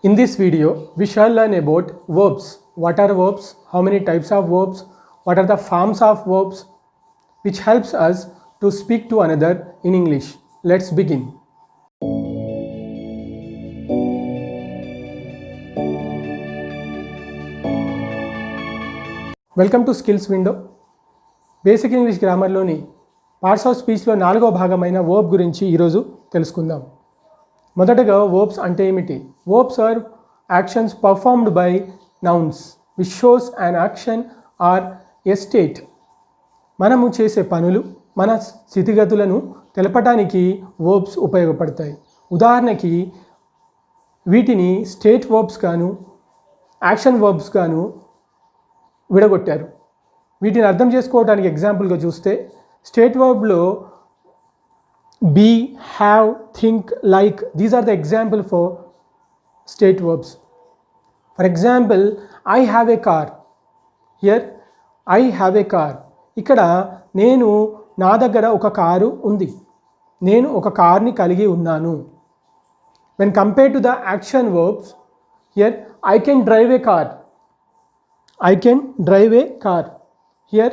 In this video, we shall learn about verbs. What are verbs? How many types of verbs? What are the forms of verbs? Which helps us to speak to another in English. Let's begin. Welcome to Skills Window. Basic English గ్రామర్లోని parts of స్పీచ్లో 4వ భాగమైన verb గురించి ఈరోజు తెలుసుకుందాం. మొదటగా verbs అంటే ఏమిటి? Verbs are actions performed by nouns which shows an action or a state. మనము చేసే పనులు, మన స్థితిగతులను తెలపడానికి వర్బ్స్ ఉపయోగపడతాయి. ఉదాహరణకి వీటిని స్టేట్ వర్బ్స్ గాను యాక్షన్ వర్బ్స్ గాను విడగొట్టారు. వీటిని అర్థం చేసుకోవడానికి ఎగ్జాంపుల్గా చూస్తే స్టేట్ వర్బ్లో be, have, think, like, these are the example for state verbs. For example, I have a car. Here I have a car. ఇక్కడ నా దగ్గర ఒక కారు ఉంది. నేను ఒక కార్ని కలిగి ఉన్నాను. When compare to the action verbs, here I can drive a car. I can drive a car. Here,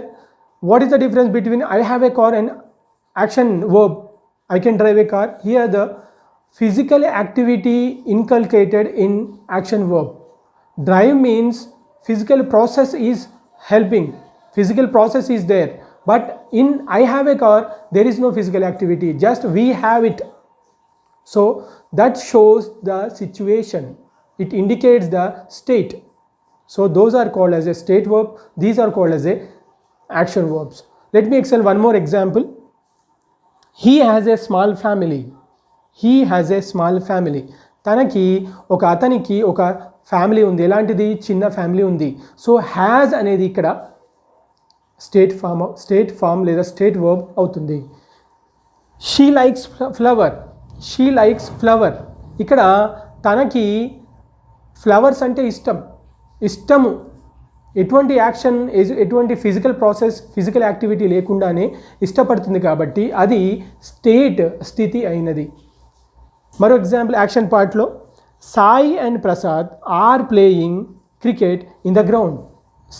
what is the difference between I have a car and action verb I can drive a car? Here, the physical activity inculcated in action verb. Drive means physical process is helping. Physical process is there. But in I have a car, there is no physical activity. Just we have it. So, that shows the situation. It indicates the state. So those are called as a state verb. These are called as a action verbs. Let me explain one more example. He has a small family. He has a small family. అతనికి ఒక family ఉంది. ఎలాంటిది? చిన్న family ఉంది. So has అనేది ఇక్కడ state form లేదా state verb అవుతుంది. She likes flower. She likes flower. ఇక్కడ తనకి ఫ్లవర్స్ అంటే ఇష్టము. ఎటువంటి యాక్షన్, ఎటువంటి ఫిజికల్ ప్రాసెస్, ఫిజికల్ యాక్టివిటీ లేకుండానే ఇష్టపడుతుంది కాబట్టి అది స్థితి అయినది. మరో ఎగ్జాంపుల్ యాక్షన్ పార్ట్లో, Sai and Prasad are playing cricket in the ground.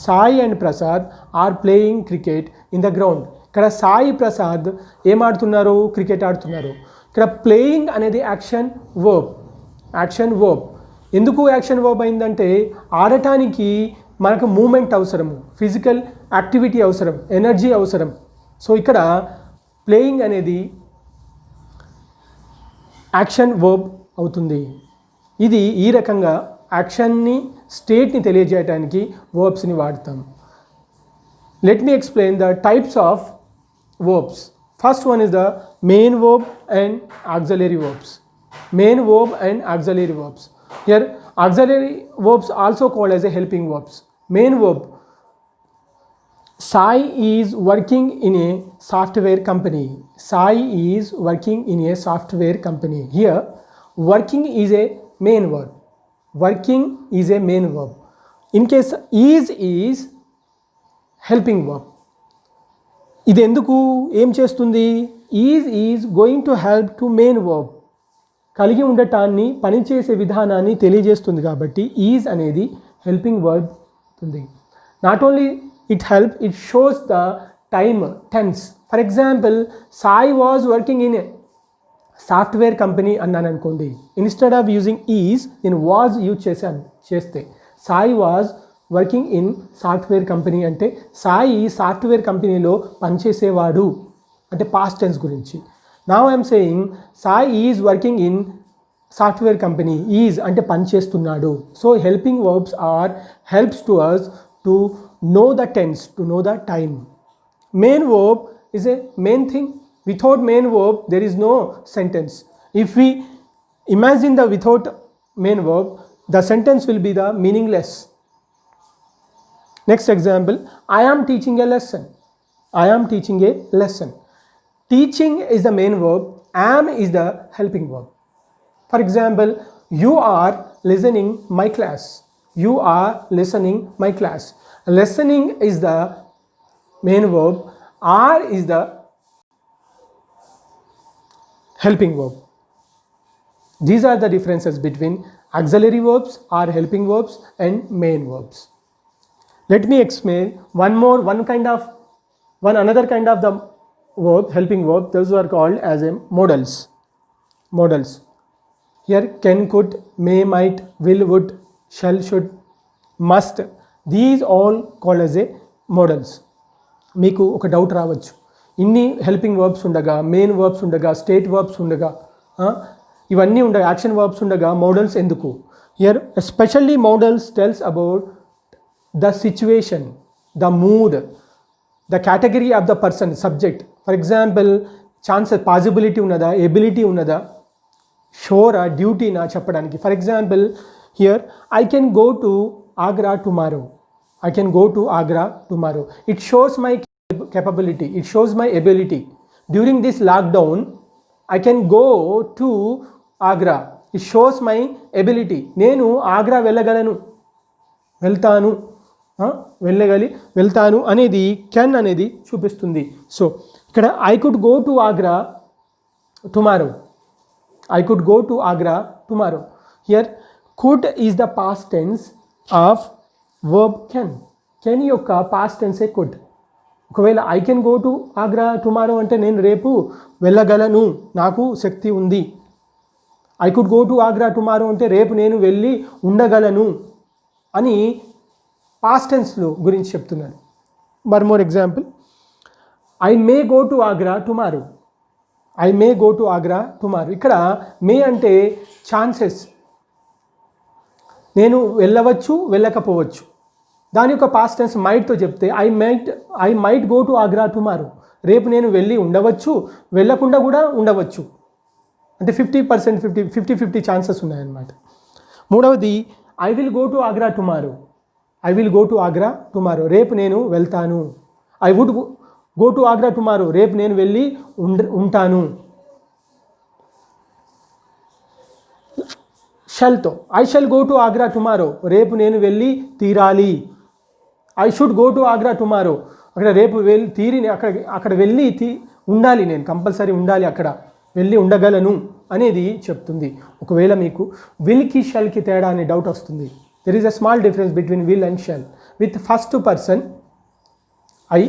Sai and Prasad are playing cricket in the ground. ఇక్కడ సాయి ప్రసాద్ ఏం ఆడుతున్నారు? క్రికెట్ ఆడుతున్నారు. ఇక్కడ ప్లేయింగ్ అనేది యాక్షన్ వర్బ్. ఎందుకు యాక్షన్ వర్బ్ అయిందంటే ఆడటానికి మనకు మూమెంట్ అవసరము, ఫిజికల్ యాక్టివిటీ అవసరం, ఎనర్జీ అవసరం. సో ఇక్కడ ప్లేయింగ్ అనేది యాక్షన్ వర్బ్ అవుతుంది. ఇది ఈ రకంగా యాక్షన్ని, స్టేట్ని తెలియజేయడానికి వర్బ్స్ని వాడతాం. Let me explain the types of verbs. First one is the main verb and auxiliary verbs. Main verb and auxiliary verbs. Here, auxiliary verbs also called as a helping verbs. Main verb, Sai is working in a software company. Sai is working in a software company. Here, working is a main verb. Working is a main verb. In case is helping verb. ఇది ఎందుకు? ఏం చేస్తుంది? is going to help to main verb. కలిగి ఉండటాన్ని, పనిచేసే విధానాన్ని తెలియజేస్తుంది కాబట్టి ఈజ్ అనేది హెల్పింగ్ వర్బ్ ఉంది. Not only it shows the time, tense. For example, Sai was working in a software company అన్నాను అనుకోండి. ఇన్స్టెడ్ ఆఫ్ యూజింగ్ ఈజ్ నేను వాజ్ యూజ్ చేస్తే Sai was working in software company అంటే సాయి సాఫ్ట్వేర్ కంపెనీలో పనిచేసేవాడు అంటే పాస్ట్ టెన్స్ గురించి. Now I am saying Sai is working in software company. Is ante pani chestunnadu. So helping verbs are helps to us to know the tense, to know the time. Main verb is a main thing. Without main verb there is no sentence. If we imagine the without main verb, the sentence will be the meaningless. Next example, I am teaching a lesson. I am teaching a lesson. Teaching is the main verb, am is the helping verb. For example, you are listening my class. You are listening my class. Listening is the main verb, are is the helping verb. These are the differences between auxiliary verbs or helping verbs and main verbs. Let me explain another kind of the verb, helping verb. Those are called as a modals. Here can, could, may, might, will, would, shall, should, must, these all called as a modals. మీకు ఒక doubt రావచ్చు, ఇన్ని helping verbs ఉండగా, main verbs ఉండగా, state verbs ఉండగా, ఇవన్నీ ఉండగా, action verbs ఉండగా మోడల్స్ ఎందుకు? Here especially models tells about the situation, the mood, the category of the person, subject. For example chances, possibility ఉన్నదా, ఎబిలిటీ ఉన్నదా, షోరా, డ్యూటీనా చెప్పడానికి. For example here I can go to Agra tomorrow. I can go to Agra tomorrow. It shows my capability. It shows my ability. During this lockdown, I can go to Agra. It shows my ability. నేను ఆగ్రా వెళ్తాను అనేది can అనేది చూపిస్తుంది. So ఇక్కడ I could go to Agra tomorrow. I could go to Agra tomorrow. Here could is the past tense of verb can. Can యొక్క past టెన్సే could. ఒకవేళ I can go to Agra tomorrow అంటే నేను రేపు వెళ్ళగలను, నాకు శక్తి ఉంది. I could go to Agra tomorrow అంటే రేపు నేను వెళ్ళి ఉండగలను అని పాస్ట్ టెన్స్లో గురించి చెప్తున్నాను. More example, I may go to Agra tomorrow. I may go to Agra tomorrow. ఇక్కడ మే అంటే ఛాన్సెస్, నేను వెళ్ళవచ్చు వెళ్ళకపోవచ్చు. దాని యొక్క పాస్ట్ టెన్స్ మైట్తో చెప్తే I might go to Agra tomorrow. రేపు నేను వెళ్ళి ఉండవచ్చు, వెళ్ళకుండా కూడా ఉండవచ్చు. అంటే 50% 50 ఛాన్సెస్ ఉన్నాయన్నమాట. మూడవది I will go to Agra tomorrow. I will go to Agra tomorrow, రేపు నేను వెళ్తాను. I would go to Agra tomorrow, రేపు నేను వెళ్ళి ఉంటాను. షల్తో I shall go to Agra tomorrow, రేపు నేను వెళ్ళి తీరాలి. I should go to Agra tomorrow, అక్కడ రేపు అక్కడ వెళ్ళి ఉండాలి, నేను కంపల్సరీ ఉండాలి, అక్కడ వెళ్ళి ఉండగలను అనేది చెప్తుంది. ఒకవేళ మీకు విల్కి షల్కి తేడా అనే డౌట్ వస్తుంది. There is a small difference between will and shall. With first person I,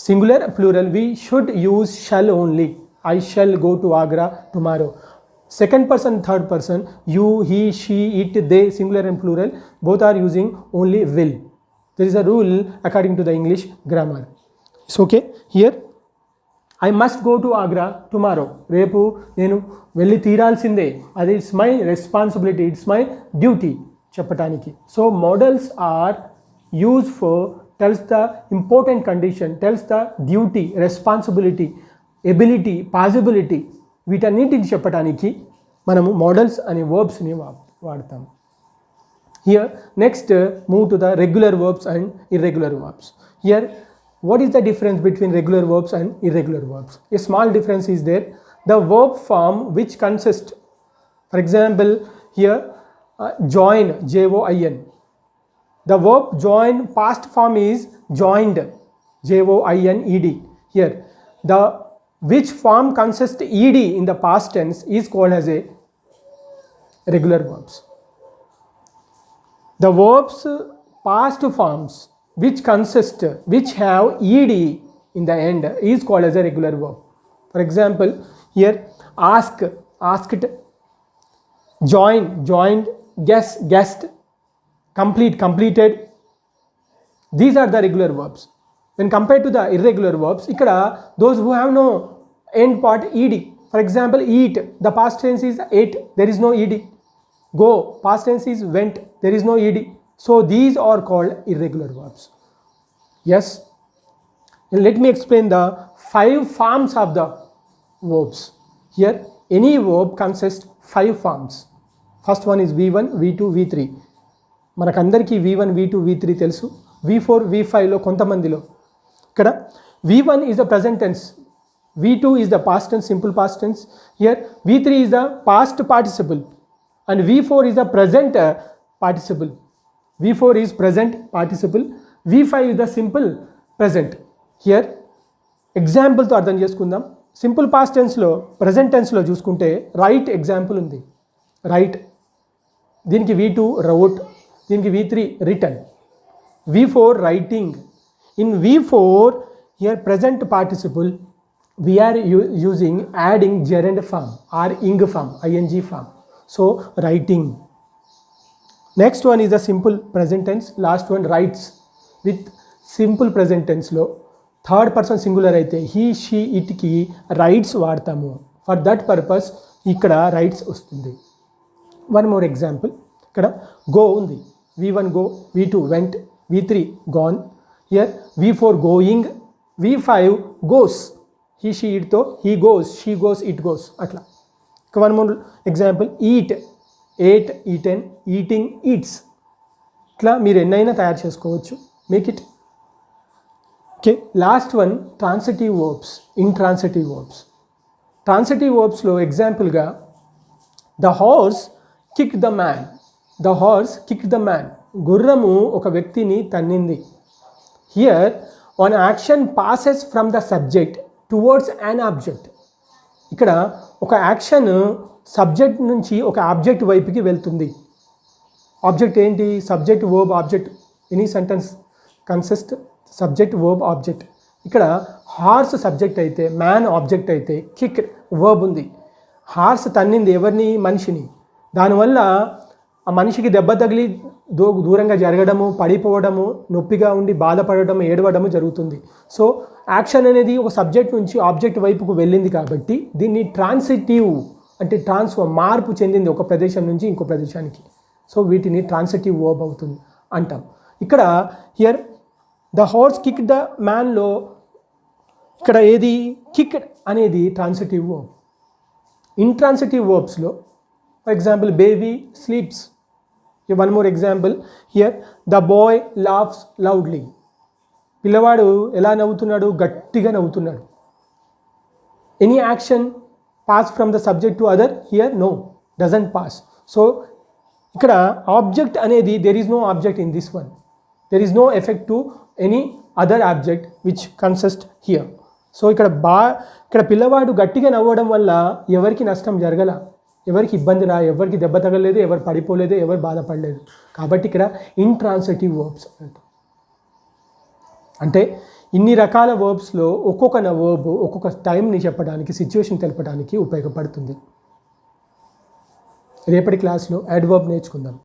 singular plural, we should use shall only. I shall go to Agra tomorrow. Second person, third person, you, he, she, it, they, singular and plural, both are using only will. There is a rule according to the English grammar. It's okay. Here, I must go to Agra tomorrow. Repu nenu velli teeralsinde. Adi it's my responsibility. It's my duty. Chappataniki. So modals are used for tells the important condition, tells the duty, responsibility, ability, possibility. వీటన్నిటిని చెప్పడానికి మనము models అనే వర్బ్స్ని వాడతాం. Here next move to the regular verbs and irregular verbs. Here what is the difference between regular verbs and irregular verbs? A small difference is there. The verb form which consist, for example here join, J-O-I-N. The verb join past form is joined, J-O-I-N-E-D. Here the which form consists ed in the past tense is called as a regular verbs. The verbs past forms which have ed in the end is called as a regular verb. For example, here ask, asked, join, joined, guess, guessed, complete, completed. These are the regular verbs. When compared to the irregular verbs, ikkada those who have no end part ed. For example, eat, the past tense is ate, there is no ed. Go, past tense is went, there is no ed. So these are called irregular verbs. Yes. And let me explain the 5 forms of the verbs. Here any verb consists 5 forms. First one is V1, V2, V3. మనకందరికీ V1, V2, V3 తెలుసు. V4, V5లో కొంతమందిలో. ఇక్కడ V1 is the present tense, V2 is the past tense, simple past tense. Here V3 is the past participle and V4 is the present participle. V4 is present participle, V5 is the simple present. Here example తో అర్థం చేసుకుందాం. Simple past టెన్స్లో, present టెన్స్లో చూసుకుంటే right example ఉంది. Right దీనికి V2 wrote, దీనికి V3 written, V4 writing. In V4 here present participle we are using adding gerund form or ing form, ing form. So writing. Next one is the simple present tense. Last one writes. With simple present tense లో third person singular అయితే he she ఇట్కి రైట్స్ వాడతాము. For that purpose ఇక్కడ రైట్స్ వస్తుంది. One more example, ఇక్కడ go ఉంది, V1 go, V2 went, V3 gone, here V4 going, V5 goes, he she ఇట్తో he goes, she goes, it goes, అట్లా. ఇక one more example, eat, ate, eaten, eating, eats. ఇట్లా మీరు ఎన్నైనా తయారు చేసుకోవచ్చు. Make it. Okay, last one transitive verbs, intransitive verbs. Transitive వర్బ్స్లో ఎగ్జాంపుల్గా the horse kick the man, the horse kick the man, గుర్రము ఒక వ్యక్తిని తన్నింది. Here one action passes from the subject towards an object. ఇక్కడ ఒక యాక్షన్ సబ్జెక్ట్ నుంచి ఒక object వైపుకి వెళ్తుంది. ఆబ్జెక్ట్ ఏంటి? Subject, verb, object. Any sentence consist subject, verb, object. ఇక్కడ హార్స్ సబ్జెక్ట్ అయితే, మ్యాన్ ఆబ్జెక్ట్ అయితే, కిక్ వర్బ్ ఉంది. హార్స్ తన్నింది ఎవరిని? మనిషిని. దానివల్ల ఆ మనిషికి దెబ్బ తగిలి దూరంగా జరగడము, పడిపోవడము, నొప్పిగా ఉండి బాధపడటము, ఏడవడము జరుగుతుంది. సో యాక్షన్ అనేది ఒక సబ్జెక్ట్ నుంచి ఆబ్జెక్ట్ వైపుకు వెళ్ళింది కాబట్టి దీన్ని ట్రాన్సిటివ్ అంటే ట్రాన్స్ఫార్మ్, మార్పు చెందింది ఒక ప్రదేశం నుంచి ఇంకో ప్రదేశానికి. సో వీటిని ట్రాన్సిటివ్ వర్బ్ అవుతుంది అంటాం. ఇక్కడ here the horse kick the మ్యాన్లో ఇక్కడ ఏది? కిక్ అనేది ట్రాన్సిటివ్ వర్బ్. ఇంట్రాన్సిటివ్ వర్బ్స్లో for example baby sleeps. One more example here the boy laughs loudly. పిల్లవాడు ఎలా నవ్వుతున్నాడు? గట్టిగా నవ్వుతున్నాడు. Any action pass from the subject to other? Here no, doesn't pass. So ఇక్కడ ఆబ్జెక్ట్ అనేది there is no object in this one. There is no effect to any other object which consist here. So ఇక్కడ పిల్లవాడు గట్టిగా నవ్వడం వల్ల ఎవరికి నష్టం జరగల, ఎవరికి ఇబ్బంది రా, ఎవరికి దెబ్బ తగలేదు, ఎవరు పడిపోలేదు, ఎవరు బాధపడలేదు. కాబట్టి ఇక్కడ ఇంట్రాన్సిటివ్ వర్బ్స్ అంటే ఇన్ని రకాల వర్బ్స్లో ఒక్కొక్క వర్బ్ ఒక్కొక్క టైంని చెప్పడానికి, సిచ్యువేషన్ తెలపడానికి ఉపయోగపడుతుంది. రేపటి క్లాస్లో అడ్వర్బ్ నేర్చుకుందాం.